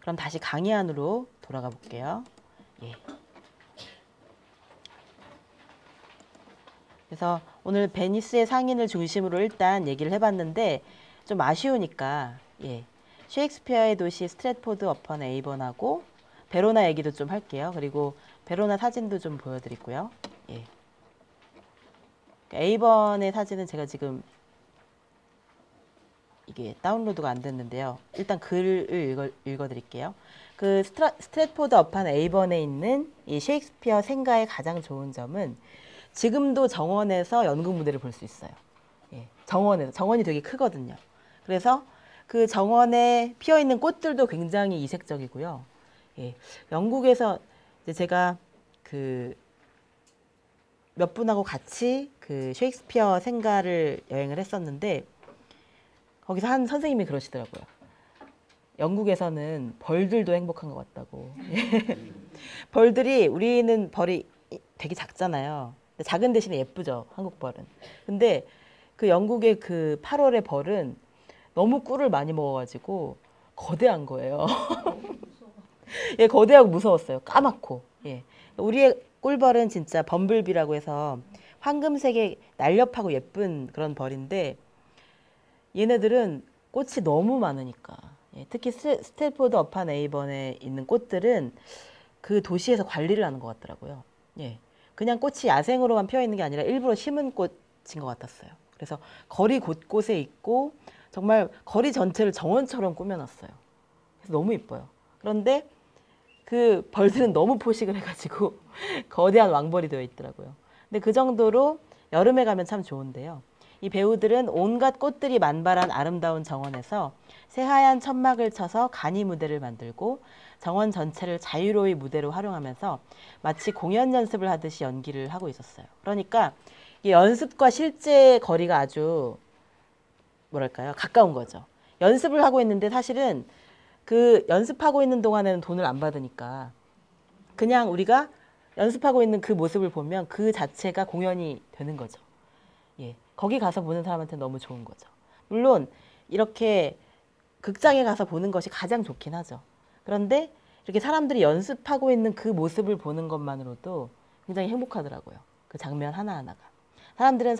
그럼 다시 강의 안으로 돌아가 볼게요. 예. 그래서 오늘 베니스의 상인을 중심으로 일단 얘기를 해봤는데 좀 아쉬우니까 예. 셰익스피어의 도시 스트랫포드 어펀 에이번하고 베로나 얘기도 좀 할게요. 그리고 베로나 사진도 좀 보여드리고요. 예. 에이번의 사진은 제가 지금 이게 다운로드가 안 됐는데요. 일단 글을 읽어드릴게요. 그 스트랫포드 어판 에이번에 있는 이 셰익스피어 생가의 가장 좋은 점은 지금도 정원에서 연극 무대를 볼 수 있어요. 예, 정원이 되게 크거든요. 그래서 그 정원에 피어 있는 꽃들도 굉장히 이색적이고요. 예, 영국에서 이제 제가 그 몇 분하고 같이 그 셰익스피어 생가를 여행을 했었는데 거기서 한 선생님이 그러시더라고요. 영국에서는 벌들도 행복한 것 같다고. 벌들이 우리는 벌이 되게 작잖아요. 작은 대신에 예쁘죠, 한국 벌은. 근데 그 영국의 그 8월의 벌은 너무 꿀을 많이 먹어가지고 거대한 거예요. 예, 거대하고 무서웠어요. 까맣고. 예. 우리의 꿀벌은 진짜 범블비라고 해서 황금색의 날렵하고 예쁜 그런 벌인데 얘네들은 꽃이 너무 많으니까 예, 특히 스탠포드 어판 에이번에 있는 꽃들은 그 도시에서 관리를 하는 것 같더라고요. 예, 그냥 꽃이 야생으로만 피어 있는 게 아니라 일부러 심은 꽃인 것 같았어요. 그래서 거리 곳곳에 있고 정말 거리 전체를 정원처럼 꾸며놨어요. 그래서 너무 이뻐요. 그런데 그 벌들은 너무 포식을 해가지고 거대한 왕벌이 되어 있더라고요. 근데 그 정도로 여름에 가면 참 좋은데요. 이 배우들은 온갖 꽃들이 만발한 아름다운 정원에서 새하얀 천막을 쳐서 간이 무대를 만들고 정원 전체를 자유로이 무대로 활용하면서 마치 공연 연습을 하듯이 연기를 하고 있었어요. 그러니까 이 연습과 실제 거리가 아주 뭐랄까요? 가까운 거죠. 연습을 하고 있는데 사실은 그 연습하고 있는 동안에는 돈을 안 받으니까 그냥 우리가 연습하고 있는 그 모습을 보면 그 자체가 공연이 되는 거죠. 예, 거기 가서 보는 사람한테 너무 좋은 거죠. 물론 이렇게 극장에 가서 보는 것이 가장 좋긴 하죠. 그런데 이렇게 사람들이 연습하고 있는 그 모습을 보는 것만으로도 굉장히 행복하더라고요. 그 장면 하나하나가. 사람들은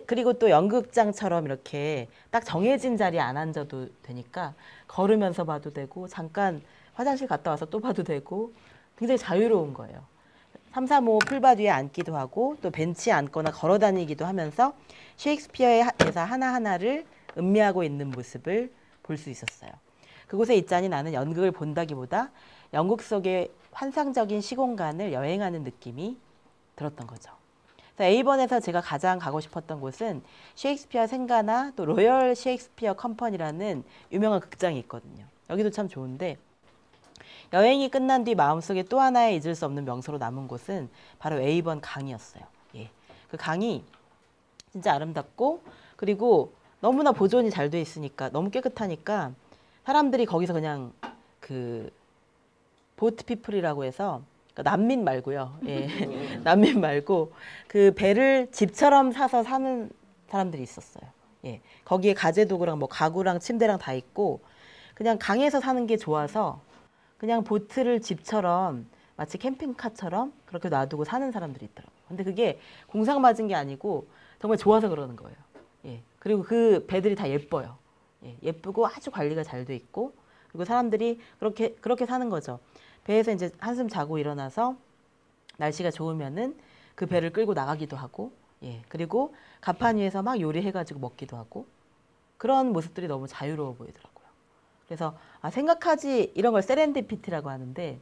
그리고 또 연극장처럼 이렇게 딱 정해진 자리에 안 앉아도 되니까 걸으면서 봐도 되고 잠깐 화장실 갔다 와서 또 봐도 되고 굉장히 자유로운 거예요. 3, 4, 5 풀밭 위에 앉기도 하고 또 벤치에 앉거나 걸어 다니기도 하면서 셰익스피어의 대사 하나하나를 음미하고 있는 모습을 볼 수 있었어요. 그곳에 있자니 나는 연극을 본다기보다 영국 속의 환상적인 시공간을 여행하는 느낌이 들었던 거죠. A번에서 제가 가장 가고 싶었던 곳은 셰익스피어 생가나 또 로열 셰익스피어 컴퍼니라는 유명한 극장이 있거든요. 여기도 참 좋은데 여행이 끝난 뒤 마음속에 또 하나의 잊을 수 없는 명소로 남은 곳은 바로 A번 강이었어요. 예. 그 강이 진짜 아름답고 그리고 너무나 보존이 잘 돼 있으니까 너무 깨끗하니까 사람들이 거기서 그냥 그 보트 피플이라고 해서 그러니까 난민 말고요. 예. 난민 말고 그 배를 집처럼 사서 사는 사람들이 있었어요. 예. 거기에 가재도구랑 뭐 가구랑 침대랑 다 있고 그냥 강에서 사는 게 좋아서 그냥 보트를 집처럼 마치 캠핑카처럼 그렇게 놔두고 사는 사람들이 있더라고요. 근데 그게 공상 맞은 게 아니고 정말 좋아서 그러는 거예요. 예. 그리고 그 배들이 다 예뻐요. 예. 예쁘고 아주 관리가 잘 돼 있고 그리고 사람들이 그렇게 사는 거죠. 배에서 이제 한숨 자고 일어나서 날씨가 좋으면은 그 배를 끌고 나가기도 하고 예. 그리고 갑판 위에서 막 요리해가지고 먹기도 하고 그런 모습들이 너무 자유로워 보이더라고요. 그래서 이런 걸 세렌디피티라고 하는데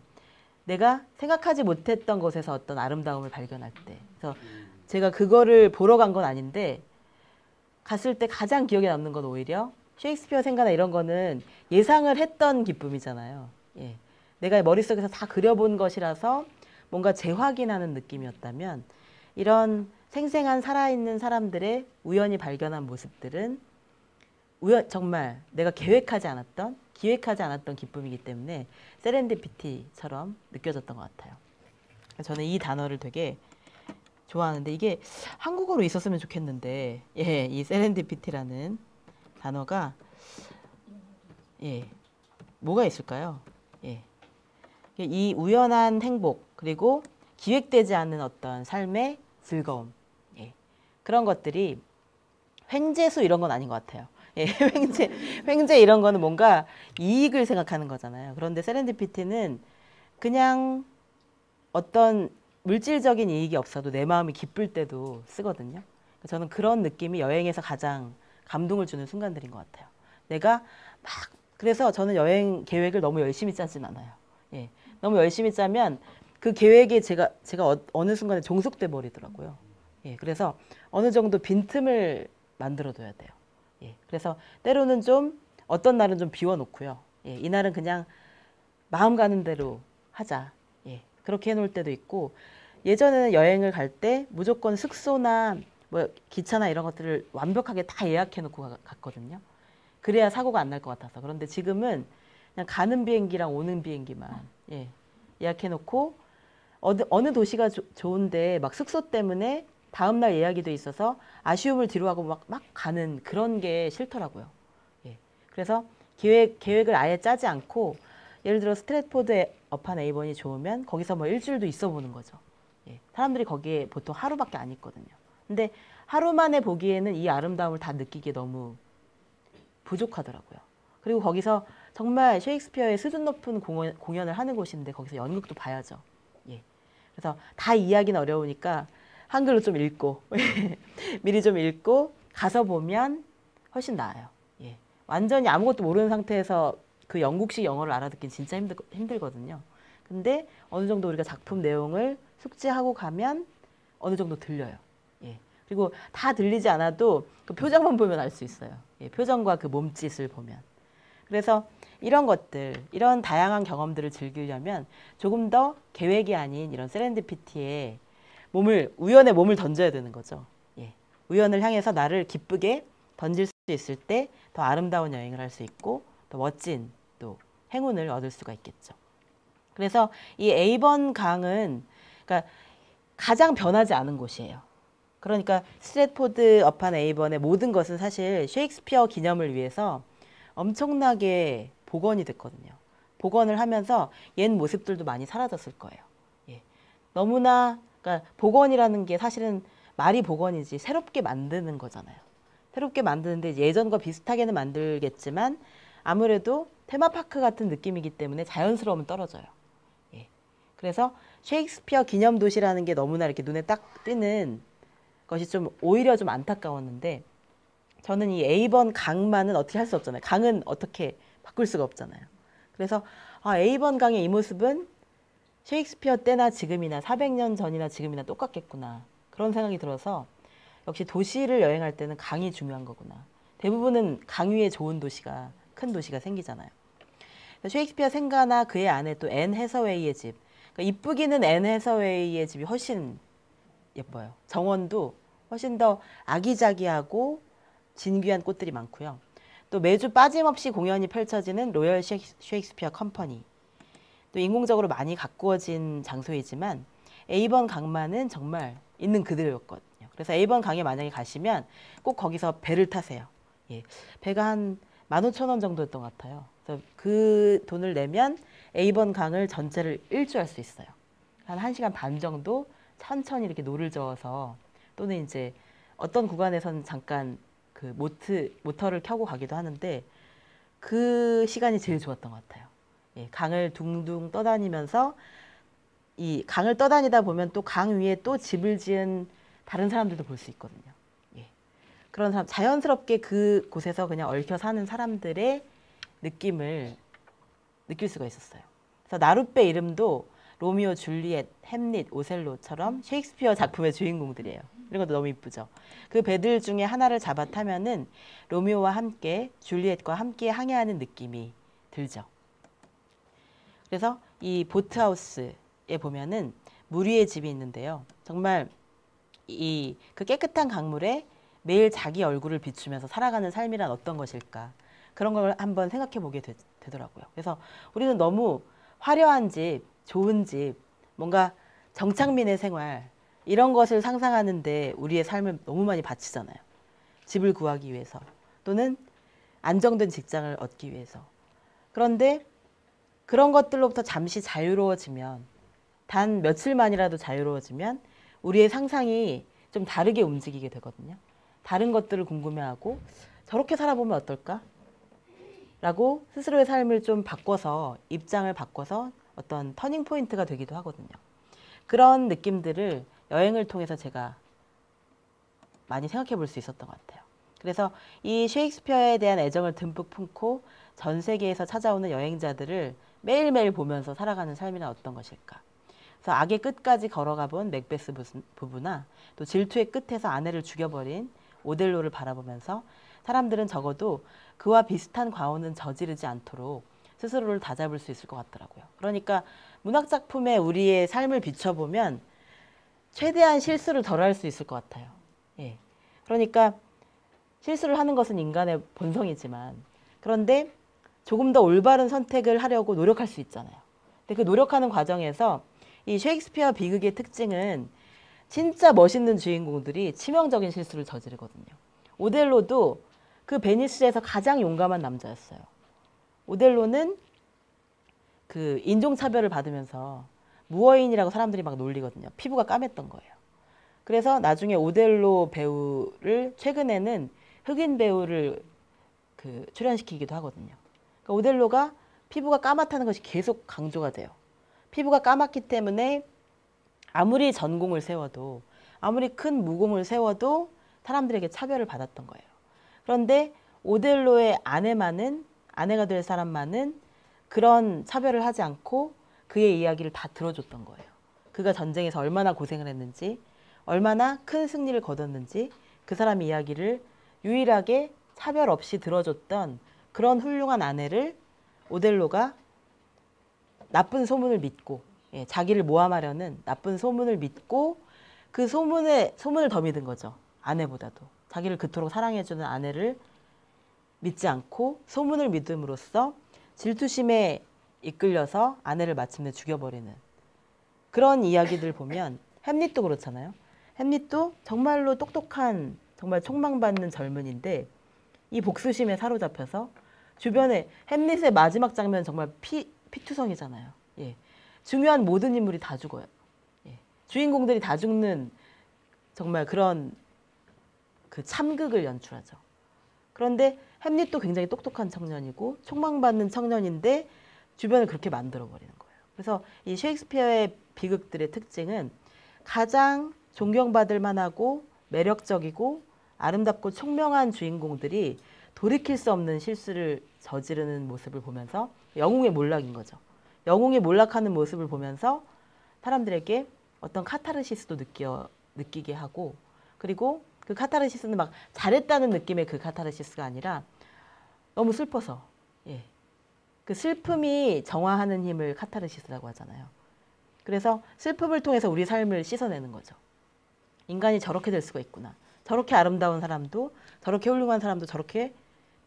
내가 생각하지 못했던 곳에서 어떤 아름다움을 발견할 때 그래서 제가 그거를 보러 간 건 아닌데 갔을 때 가장 기억에 남는 건 오히려 셰익스피어 생가나 이런 거는 예상을 했던 기쁨이잖아요. 예. 내가 머릿속에서 다 그려본 것이라서 뭔가 재확인하는 느낌이었다면 이런 생생한 살아있는 사람들의 우연히 발견한 모습들은 정말 내가 기획하지 않았던 기쁨이기 때문에 세렌디피티처럼 느껴졌던 것 같아요. 저는 이 단어를 되게 좋아하는데 이게 한국어로 있었으면 좋겠는데 예, 이 세렌디피티라는 단어가 예, 뭐가 있을까요? 예. 이 우연한 행복 그리고 기획되지 않는 어떤 삶의 즐거움 예. 그런 것들이 횡재수 이런 건 아닌 것 같아요. 예, 횡재 이런 거는 뭔가 이익을 생각하는 거잖아요. 그런데 세렌디피티는 그냥 어떤 물질적인 이익이 없어도 내 마음이 기쁠 때도 쓰거든요. 저는 그런 느낌이 여행에서 가장 감동을 주는 순간들인 것 같아요. 내가 막 그래서 저는 여행 계획을 너무 열심히 짜진 않아요. 예, 너무 열심히 짜면 그 계획에 제가 어느 순간에 종속돼 버리더라고요. 예, 그래서 어느 정도 빈틈을 만들어둬야 돼요. 예, 그래서 때로는 좀 어떤 날은 좀 비워놓고요. 예, 이날은 그냥 마음 가는 대로 하자. 예, 그렇게 해놓을 때도 있고 예전에는 여행을 갈 때 무조건 숙소나 뭐 기차나 이런 것들을 완벽하게 다 예약해놓고 갔거든요. 그래야 사고가 안 날 것 같아서. 그런데 지금은 그냥 가는 비행기랑 오는 비행기만 예, 예약해놓고 어느 도시가 좋은데 막 숙소 때문에 다음날 예약이 돼 있어서 아쉬움을 뒤로하고 막 가는 그런 게 싫더라고요. 예. 그래서 계획을 아예 짜지 않고 예를 들어 스트래트포드 어판 에이번이 좋으면 거기서 뭐 일주일도 있어 보는 거죠. 예. 사람들이 거기에 보통 하루밖에 안 있거든요. 근데 하루 만에 보기에는 이 아름다움을 다 느끼기 너무 부족하더라고요. 그리고 거기서 정말 셰익스피어의 수준 높은 공연을 하는 곳인데 거기서 연극도 봐야죠. 예. 그래서 다 이해하기는 어려우니까 한글로 좀 읽고 미리 좀 읽고 가서 보면 훨씬 나아요. 예. 완전히 아무것도 모르는 상태에서 그 영국식 영어를 알아듣긴 진짜 힘들거든요. 근데 어느 정도 우리가 작품 내용을 숙지하고 가면 어느 정도 들려요. 예. 그리고 다 들리지 않아도 그 표정만 보면 알 수 있어요. 예. 표정과 그 몸짓을 보면. 그래서 이런 것들, 이런 다양한 경험들을 즐기려면 조금 더 계획이 아닌 이런 세렌디피티에 우연에 몸을 던져야 되는 거죠. 예. 우연을 향해서 나를 기쁘게 던질 수 있을 때 더 아름다운 여행을 할 수 있고 더 멋진 또 행운을 얻을 수가 있겠죠. 그래서 이 에이번 강은 그러니까 가장 변하지 않은 곳이에요. 그러니까 스트래트포드 어판 에이번의 모든 것은 사실 셰익스피어 기념을 위해서 엄청나게 복원이 됐거든요. 복원을 하면서 옛 모습들도 많이 사라졌을 거예요. 예. 너무나 그러니까 복원이라는 게 사실은 말이 복원이지 새롭게 만드는 거잖아요. 새롭게 만드는데 예전과 비슷하게는 만들겠지만 아무래도 테마파크 같은 느낌이기 때문에 자연스러움은 떨어져요. 예. 그래서 셰익스피어 기념도시라는 게 너무나 이렇게 눈에 딱 띄는 것이 좀 오히려 좀 안타까웠는데 저는 이 에이번 강만은 어떻게 할 수 없잖아요. 강은 어떻게 바꿀 수가 없잖아요. 그래서 에이번 강의 이 모습은 셰익스피어 때나 지금이나 400년 전이나 지금이나 똑같겠구나. 그런 생각이 들어서 역시 도시를 여행할 때는 강이 중요한 거구나. 대부분은 강 위에 좋은 도시가 큰 도시가 생기잖아요. 셰익스피어 생가나 그의 아내 또 앤 해서웨이의 집. 그러니까 이쁘기는 앤 해서웨이의 집이 훨씬 예뻐요. 정원도 훨씬 더 아기자기하고 진귀한 꽃들이 많고요. 또 매주 빠짐없이 공연이 펼쳐지는 로열 셰익스피어 컴퍼니. 또 인공적으로 많이 가꾸어진 장소이지만 에이번 강만은 정말 있는 그대로였거든요. 그래서 에이번 강에 만약에 가시면 꼭 거기서 배를 타세요. 예, 배가 한 15,000원 정도였던 것 같아요. 그래서 그 돈을 내면 에이번 강을 전체를 일주할 수 있어요. 한 1시간 반 정도 천천히 이렇게 노를 저어서 또는 이제 어떤 구간에서는 잠깐 그 모터를 켜고 가기도 하는데 그 시간이 제일 좋았던 것 같아요. 예, 강을 둥둥 떠다니면서 이 강을 떠다니다 보면 또 강 위에 또 집을 지은 다른 사람들도 볼 수 있거든요. 예, 그런 사람 자연스럽게 그 곳에서 그냥 얽혀 사는 사람들의 느낌을 느낄 수가 있었어요. 그래서 나룻배 이름도 로미오, 줄리엣, 햄릿, 오셀로처럼 셰익스피어 작품의 주인공들이에요. 이런 것도 너무 이쁘죠. 그 배들 중에 하나를 잡아 타면은 로미오와 함께 줄리엣과 함께 항해하는 느낌이 들죠. 그래서 이 보트하우스에 보면은 물 위에 집이 있는데요. 정말 그 깨끗한 강물에 매일 자기 얼굴을 비추면서 살아가는 삶이란 어떤 것일까. 그런 걸 한번 생각해 보게 되더라고요. 그래서 우리는 너무 화려한 집, 좋은 집, 뭔가 정착민의 생활 이런 것을 상상하는데 우리의 삶을 너무 많이 바치잖아요. 집을 구하기 위해서 또는 안정된 직장을 얻기 위해서. 그런데 그런 것들로부터 잠시 자유로워지면, 단 며칠만이라도 자유로워지면 우리의 상상이 좀 다르게 움직이게 되거든요. 다른 것들을 궁금해하고 저렇게 살아보면 어떨까? 라고 스스로의 삶을 좀 바꿔서, 입장을 바꿔서 어떤 터닝 포인트가 되기도 하거든요. 그런 느낌들을 여행을 통해서 제가 많이 생각해 볼 수 있었던 것 같아요. 그래서 이 셰익스피어에 대한 애정을 듬뿍 품고 전 세계에서 찾아오는 여행자들을 매일매일 보면서 살아가는 삶이란 어떤 것일까? 그래서 악의 끝까지 걸어가 본 맥베스 부부나 또 질투의 끝에서 아내를 죽여버린 오델로를 바라보면서 사람들은 적어도 그와 비슷한 과오는 저지르지 않도록 스스로를 다잡을 수 있을 것 같더라고요. 그러니까 문학작품에 우리의 삶을 비춰보면 최대한 실수를 덜 할 수 있을 것 같아요. 예. 그러니까 실수를 하는 것은 인간의 본성이지만, 그런데 조금 더 올바른 선택을 하려고 노력할 수 있잖아요. 근데 그 노력하는 과정에서 이 셰익스피어 비극의 특징은 진짜 멋있는 주인공들이 치명적인 실수를 저지르거든요. 오델로도 그 베니스에서 가장 용감한 남자였어요. 오델로는 그 인종차별을 받으면서 무어인이라고 사람들이 막 놀리거든요. 피부가 까맸던 거예요. 그래서 나중에 오델로 배우를 최근에는 흑인 배우를 그 출연시키기도 하거든요. 그러니까 오델로가 피부가 까맣다는 것이 계속 강조가 돼요. 피부가 까맣기 때문에 아무리 전공을 세워도, 아무리 큰 무공을 세워도 사람들에게 차별을 받았던 거예요. 그런데 오델로의 아내가 될 사람만은 그런 차별을 하지 않고 그의 이야기를 다 들어줬던 거예요. 그가 전쟁에서 얼마나 고생을 했는지, 얼마나 큰 승리를 거뒀는지 그 사람 이야기를 유일하게 차별 없이 들어줬던 그런 훌륭한 아내를 오델로가 나쁜 소문을 믿고, 자기를 모함하려는 나쁜 소문을 믿고 그 소문을 더 믿은 거죠. 아내보다도. 자기를 그토록 사랑해주는 아내를 믿지 않고 소문을 믿음으로써 질투심에 이끌려서 아내를 마침내 죽여버리는 그런 이야기들 보면, 햄릿도 그렇잖아요. 햄릿도 정말로 똑똑한, 정말 촉망받는 젊은인데 이 복수심에 사로잡혀서 주변에, 햄릿의 마지막 장면 정말 피투성이잖아요. 예. 중요한 모든 인물이 다 죽어요. 예. 주인공들이 다 죽는 정말 그런 그 참극을 연출하죠. 그런데 햄릿도 굉장히 똑똑한 청년이고 촉망받는 청년인데 주변을 그렇게 만들어버리는 거예요. 그래서 이 셰익스피어의 비극들의 특징은 가장 존경받을 만하고 매력적이고 아름답고 총명한 주인공들이 돌이킬 수 없는 실수를 저지르는 모습을 보면서 영웅의 몰락인 거죠. 영웅이 몰락하는 모습을 보면서 사람들에게 어떤 카타르시스도 느끼게 하고, 그리고 그 카타르시스는 막 잘했다는 느낌의 그 카타르시스가 아니라 너무 슬퍼서, 그 슬픔이 정화하는 힘을 카타르시스라고 하잖아요. 그래서 슬픔을 통해서 우리 삶을 씻어내는 거죠. 인간이 저렇게 될 수가 있구나. 저렇게 아름다운 사람도, 저렇게 훌륭한 사람도 저렇게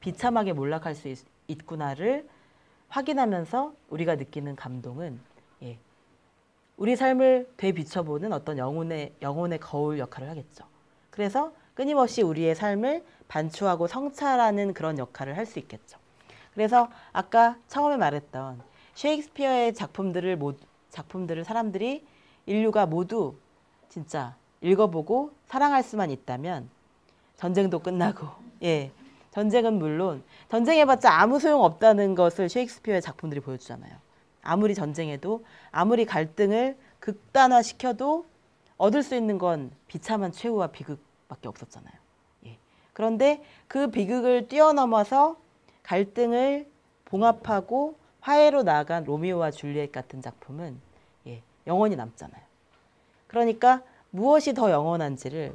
비참하게 몰락할 수 있구나를 확인하면서 우리가 느끼는 감동은, 우리 삶을 되비춰보는 어떤 영혼의 거울 역할을 하겠죠. 그래서 끊임없이 우리의 삶을 반추하고 성찰하는 그런 역할을 할 수 있겠죠. 그래서 아까 처음에 말했던 셰익스피어의 작품들을 사람들이, 인류가 모두 진짜 읽어보고 사랑할 수만 있다면 전쟁도 끝나고, 전쟁은 물론, 전쟁해봤자 아무 소용 없다는 것을 셰익스피어의 작품들이 보여주잖아요. 아무리 전쟁해도, 아무리 갈등을 극단화시켜도 얻을 수 있는 건 비참한 최후와 비극밖에 없었잖아요. 그런데 그 비극을 뛰어넘어서 갈등을 봉합하고 화해로 나아간 로미오와 줄리엣 같은 작품은 영원히 남잖아요. 그러니까 무엇이 더 영원한지를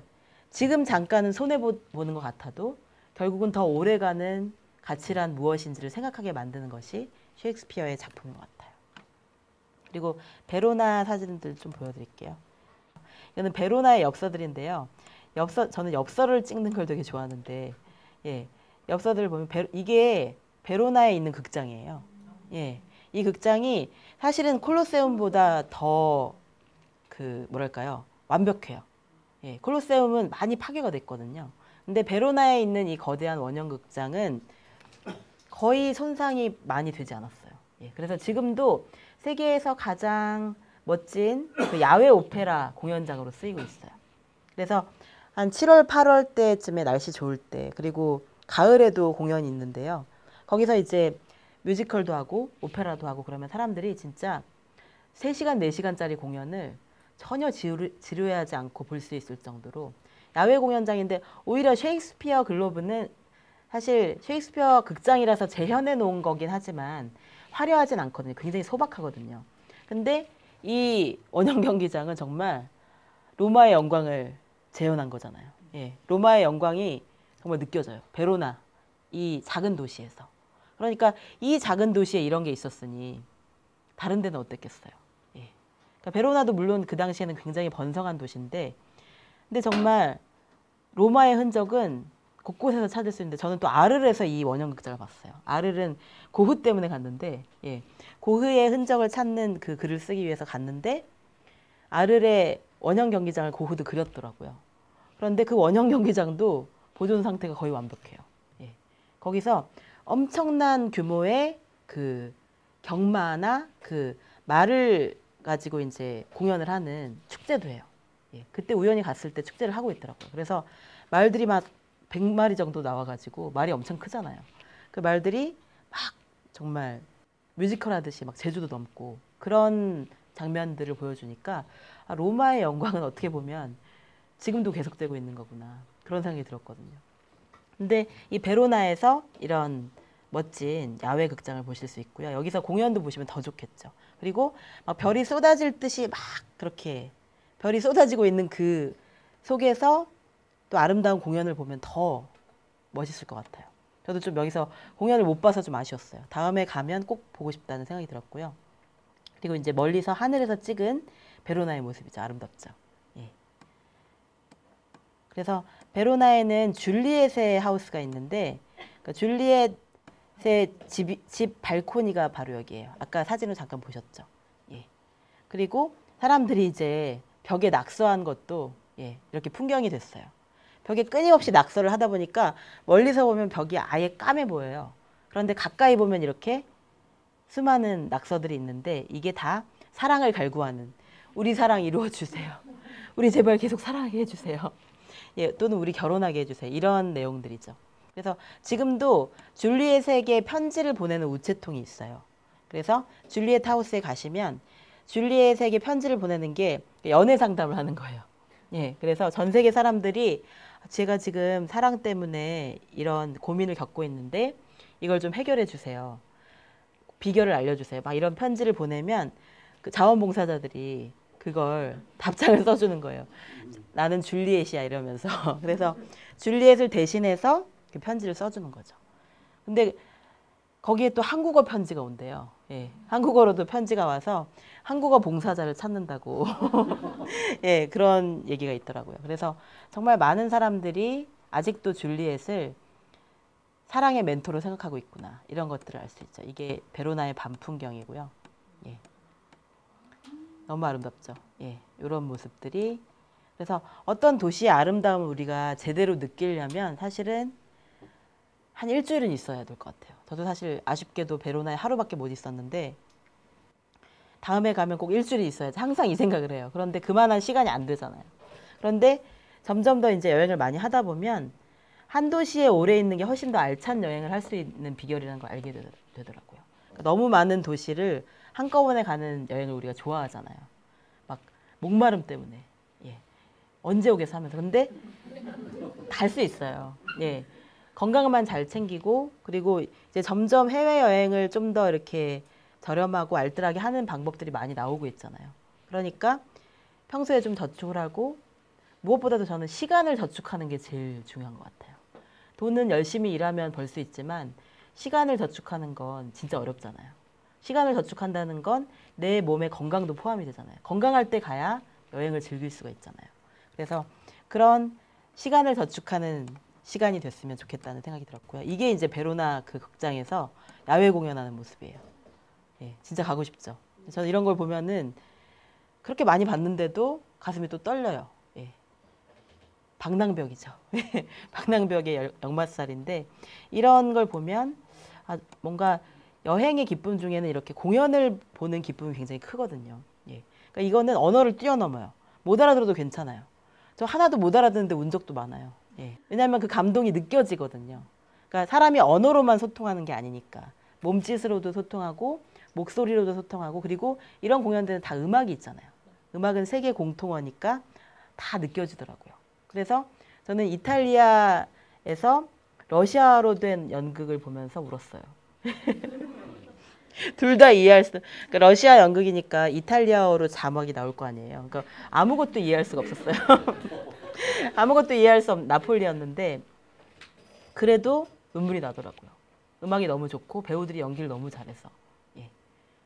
지금 잠깐은 손해보는 것 같아도 결국은 더 오래가는 가치란 무엇인지를 생각하게 만드는 것이 셰익스피어의 작품인 것 같아요. 그리고 베로나 사진들 좀 보여드릴게요. 이거는 베로나의 엽서들인데요. 저는 엽서를 찍는 걸 되게 좋아하는데, 엽서들을 보면 이게 베로나에 있는 극장이에요. 이 극장이 사실은 콜로세움보다 더 완벽해요. 콜로세움은 많이 파괴가 됐거든요. 근데 베로나에 있는 이 거대한 원형 극장은 거의 손상이 많이 되지 않았어요. 예, 그래서 지금도 세계에서 가장 멋진 그 야외 오페라 공연장으로 쓰이고 있어요. 그래서 한 7월, 8월 때쯤에 날씨 좋을 때, 그리고 가을에도 공연이 있는데요. 거기서 이제 뮤지컬도 하고 오페라도 하고 그러면 사람들이 진짜 3시간, 4시간짜리 공연을 전혀 지루해하지 않고 볼 수 있을 정도로 야외 공연장인데, 오히려 셰익스피어 글로브는 사실 셰익스피어 극장이라서 재현해 놓은 거긴 하지만 화려하진 않거든요. 굉장히 소박하거든요. 근데 이 원형 경기장은 정말 로마의 영광을 재현한 거잖아요. 예, 로마의 영광이 정말 느껴져요. 베로나, 이 작은 도시에서. 그러니까 이 작은 도시에 이런 게 있었으니 다른 데는 어땠겠어요. 예. 그러니까 베로나도 물론 그 당시에는 굉장히 번성한 도시인데, 근데 정말 로마의 흔적은 곳곳에서 찾을 수 있는데, 저는 또 아르르에서 이 원형극장을 봤어요. 아르르는 고흐 때문에 갔는데, 예, 고흐의 흔적을 찾는 그 글을 쓰기 위해서 갔는데, 아르르의 원형 경기장을 고흐도 그렸더라고요. 그런데 그 원형 경기장도 보존 상태가 거의 완벽해요. 예. 거기서 엄청난 규모의 그 경마나 그 말을 가지고 이제 공연을 하는 축제도 해요. 예. 그때 우연히 갔을 때 축제를 하고 있더라고요. 그래서 말들이 막 100마리 정도 나와가지고, 말이 엄청 크잖아요. 그 말들이 막 정말 뮤지컬 하듯이 막 제주도 넘고 그런 장면들을 보여주니까, 아, 로마의 영광은 어떻게 보면 지금도 계속되고 있는 거구나, 그런 생각이 들었거든요. 근데 이 베로나에서 이런 멋진 야외 극장을 보실 수 있고요. 여기서 공연도 보시면 더 좋겠죠. 그리고 막 별이 쏟아질 듯이 막 그렇게 별이 쏟아지고 있는 그 속에서 또 아름다운 공연을 보면 더 멋있을 것 같아요. 저도 좀 여기서 공연을 못 봐서 좀 아쉬웠어요. 다음에 가면 꼭 보고 싶다는 생각이 들었고요. 그리고 이제 멀리서 하늘에서 찍은 베로나의 모습이죠. 아름답죠. 예. 그래서 베로나에는 줄리엣의 하우스가 있는데, 그 줄리엣의 집 발코니가 바로 여기예요. 아까 사진을 잠깐 보셨죠. 예. 그리고 사람들이 이제 벽에 낙서한 것도, 예, 이렇게 풍경이 됐어요. 벽에 끊임없이 낙서를 하다 보니까 멀리서 보면 벽이 아예 까매 보여요. 그런데 가까이 보면 이렇게 수많은 낙서들이 있는데, 이게 다 사랑을 갈구하는, 우리 사랑 이루어 주세요. 우리 제발 계속 사랑하게 해주세요. 예, 또는 우리 결혼하게 해주세요. 이런 내용들이죠. 그래서 지금도 줄리엣에게 편지를 보내는 우체통이 있어요. 그래서 줄리엣 하우스에 가시면 줄리엣에게 편지를 보내는 게 연애 상담을 하는 거예요. 예, 그래서 전 세계 사람들이 제가 지금 사랑 때문에 이런 고민을 겪고 있는데 이걸 좀 해결해 주세요. 비결을 알려주세요. 막 이런 편지를 보내면 그 자원봉사자들이 그걸 답장을 써주는 거예요. 나는 줄리엣이야 이러면서. 그래서 줄리엣을 대신해서 그 편지를 써주는 거죠. 근데 거기에 또 한국어 편지가 온대요. 예, 한국어로도 편지가 와서 한국어 봉사자를 찾는다고. 예, 그런 얘기가 있더라고요. 그래서 정말 많은 사람들이 아직도 줄리엣을 사랑의 멘토로 생각하고 있구나, 이런 것들을 알 수 있죠. 이게 베로나의 밤 풍경이고요. 예, 너무 아름답죠. 예, 이런 모습들이. 그래서 어떤 도시의 아름다움을 우리가 제대로 느끼려면 사실은 한 일주일은 있어야 될 것 같아요. 저도 사실 아쉽게도 베로나에 하루밖에 못 있었는데, 다음에 가면 꼭 일주일이 있어야지, 항상 이 생각을 해요. 그런데 그만한 시간이 안 되잖아요. 그런데 점점 더 이제 여행을 많이 하다 보면 한 도시에 오래 있는 게 훨씬 더 알찬 여행을 할 수 있는 비결이라는 걸 알게 되더라고요. 그러니까 너무 많은 도시를 한꺼번에 가는 여행을 우리가 좋아하잖아요. 막 목마름 때문에. 예. 언제 오겠어 하면서. 근데 갈 수 있어요. 예. 건강만 잘 챙기고, 그리고 이제 점점 해외여행을 좀 더 이렇게 저렴하고 알뜰하게 하는 방법들이 많이 나오고 있잖아요. 그러니까 평소에 좀 저축을 하고, 무엇보다도 저는 시간을 저축하는 게 제일 중요한 것 같아요. 돈은 열심히 일하면 벌 수 있지만 시간을 저축하는 건 진짜 어렵잖아요. 시간을 저축한다는 건 내 몸의 건강도 포함이 되잖아요. 건강할 때 가야 여행을 즐길 수가 있잖아요. 그래서 그런 시간을 저축하는 시간이 됐으면 좋겠다는 생각이 들었고요. 이게 이제 베로나 그 극장에서 야외 공연하는 모습이에요. 예, 진짜 가고 싶죠. 저는 이런 걸 보면은 그렇게 많이 봤는데도 가슴이 또 떨려요. 예. 방랑벽이죠. 방랑벽의 역마살인데, 이런 걸 보면 아, 뭔가 여행의 기쁨 중에는 이렇게 공연을 보는 기쁨이 굉장히 크거든요. 예. 그러니까 이거는 언어를 뛰어넘어요. 못 알아들어도 괜찮아요. 저 하나도 못 알아듣는데 운 적도 많아요. 예. 왜냐하면 그 감동이 느껴지거든요. 그러니까 사람이 언어로만 소통하는 게 아니니까 몸짓으로도 소통하고 목소리로도 소통하고 그리고 이런 공연들은 다 음악이 있잖아요. 음악은 세계 공통어니까 다 느껴지더라고요. 그래서 저는 이탈리아에서 러시아로 된 연극을 보면서 울었어요. 둘 다 이해할 수. 그러니까 러시아 연극이니까 이탈리아어로 자막이 나올 거 아니에요. 그러니까 아무것도 이해할 수가 없었어요. 아무것도 이해할 수 없는 나폴리였는데 그래도 눈물이 나더라고요. 음악이 너무 좋고 배우들이 연기를 너무 잘해서 예.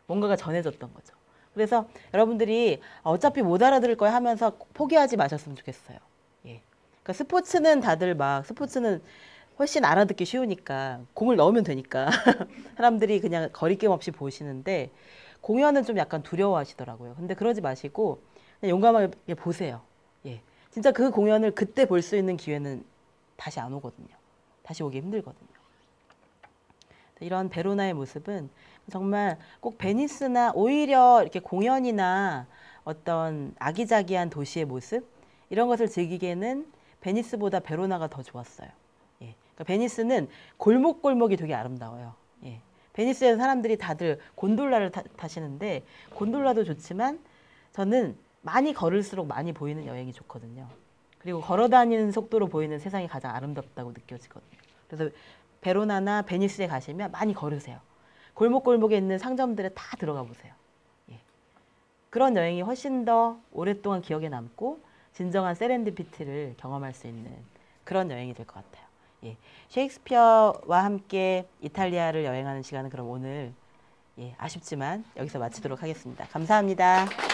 뭔가가 전해졌던 거죠. 그래서 여러분들이 어차피 못 알아들을 거야 하면서 포기하지 마셨으면 좋겠어요. 예. 그러니까 스포츠는 다들 막 스포츠는 훨씬 알아듣기 쉬우니까 공을 넣으면 되니까 사람들이 그냥 거리낌 없이 보시는데 공연은 좀 약간 두려워하시더라고요. 근데 그러지 마시고 그냥 용감하게 보세요. 예. 진짜 그 공연을 그때 볼 수 있는 기회는 다시 안 오거든요. 다시 오기 힘들거든요. 이런 베로나의 모습은 정말 꼭 베니스나 오히려 이렇게 공연이나 어떤 아기자기한 도시의 모습 이런 것을 즐기기에는 베니스보다 베로나가 더 좋았어요. 예. 그러니까 베니스는 골목골목이 되게 아름다워요. 예. 베니스에서 사람들이 다들 곤돌라를 타시는데 곤돌라도 좋지만 저는 많이 걸을수록 많이 보이는 여행이 좋거든요. 그리고 걸어다니는 속도로 보이는 세상이 가장 아름답다고 느껴지거든요. 그래서 베로나나 베니스에 가시면 많이 걸으세요. 골목골목에 있는 상점들에 다 들어가 보세요. 예. 그런 여행이 훨씬 더 오랫동안 기억에 남고 진정한 세렌디피티를 경험할 수 있는 그런 여행이 될 것 같아요. 예. 셰익스피어와 함께 이탈리아를 여행하는 시간은 그럼 오늘 아쉽지만 여기서 마치도록 하겠습니다. 감사합니다.